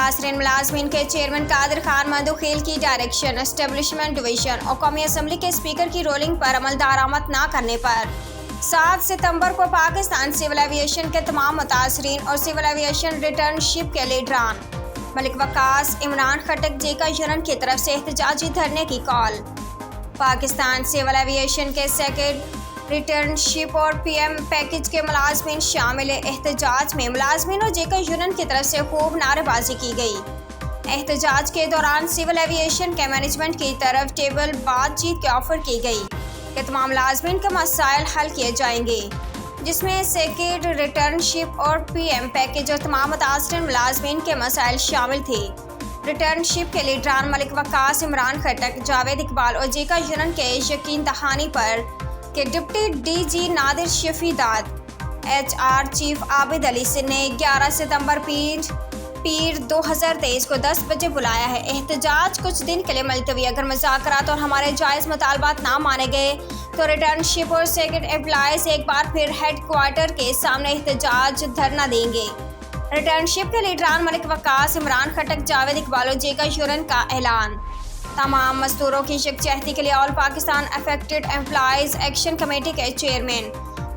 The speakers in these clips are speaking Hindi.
मुतासरीन मुलाजमीन के चेयरमैन कादिर खान मंदुखेल की डायरेक्शन एस्टेब्लिशमेंट डिवीजन और कौमी असम्बली के स्पीकर की रोलिंग पर अमल दरामद न करने पर 7 सितंबर को पाकिस्तान सिविल एविएशन के तमाम मुतासरीन और सिविल एविएशन रिटर्नशिप के लीडरान मलिक वकास, इमरान खटक, जेका यूनियन की तरफ से एहतजाजी धरने की कॉल। पाकिस्तान सिविल एविएशन के सेक्रेटरी रिटर्नशिप और पीएम पैकेज के मुलाजमीन शामिल एहतजाज में मुलाजमीन और जेका यूनियन की तरफ से खूब नारेबाजी की गई। एहतजाज के दौरान सिविल एविएशन के मैनेजमेंट की तरफ टेबल बातचीत की ऑफर की गई कि तमाम मुलाजमीन के मसाइल हल किए जाएंगे, जिसमें सेक्रेटरी रिटर्नशिप और पीएम पैकेज और तमाम मुतासरीन मुलाजमीन के मसाइल शामिल थे। रिटर्नशिप के लीडरान मलिक वकास, इमरान खटक, जावेद इकबाल और जेका यूनियन के यकीन दहानी पर के deputy DG Nadir Shafidad, HR chief Abid Ali ने 11 सितंबर पीर 2023 को 10 बजे बुलाया है। एहतजाज कुछ दिन के लिए मुलतवी। अगर मुज़ाकरात और हमारे जायज़ मुतालबात ना माने गए तो रिटर्नशिप और सेक्रेटरी एम्प्लॉयज़ एक बार फिर हेड क्वार्टर के सामने एहतजाज धरना देंगे। रिटर्नशिप के लीडरान मलिक वकास, इमरान खटक, जावेद इकबाल और जेका यूनियन का ऐलान। तमाम मजदूरों की यकजहती के लिए all Pakistan affected employees action committee के चेयरमैन,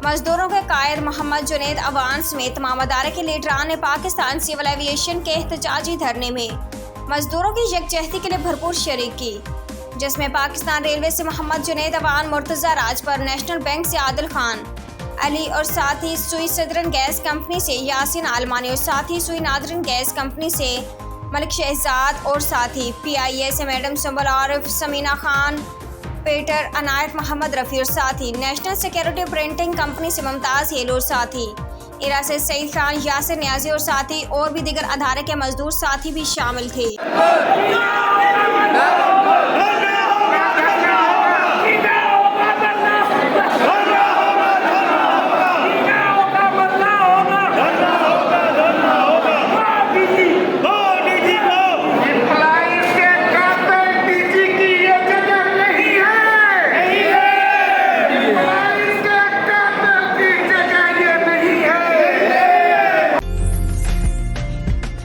मजदूरों के कायद मोहम्मद जुनैद अवान समेत तमाम अदारे के लीडरान ने पाकिस्तान सिविल एविएशन के एहतजाजी धरने में मजदूरों की यकजहती के लिए भरपूर शरीक की, जिसमें पाकिस्तान रेलवे से मोहम्मद जुनैद अवान, मुर्तज़ा राजपर, नेशनल बैंक से आदिल खान अली और साथ ही सुई सदरन गैस कंपनी से यासिन आलमानी और साथ ही सुई नादरन गैस कंपनी से मलिक शहजाद और साथ ही PIA से मैडम संबल आरिफ, समीना खान, पेटर अनायत, मोहम्मद रफ़ी और साथ ही नेशनल सिक्योरिटी प्रिंटिंग कंपनी से मुमताज़ हेल और साथ ही इरा से सईद खान, यासिर न्याजी और साथ ही और भी दीगर अदारे के मजदूर साथी भी शामिल थे।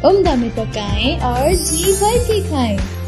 उम्दा में पकाएं और जी भर के खाएं।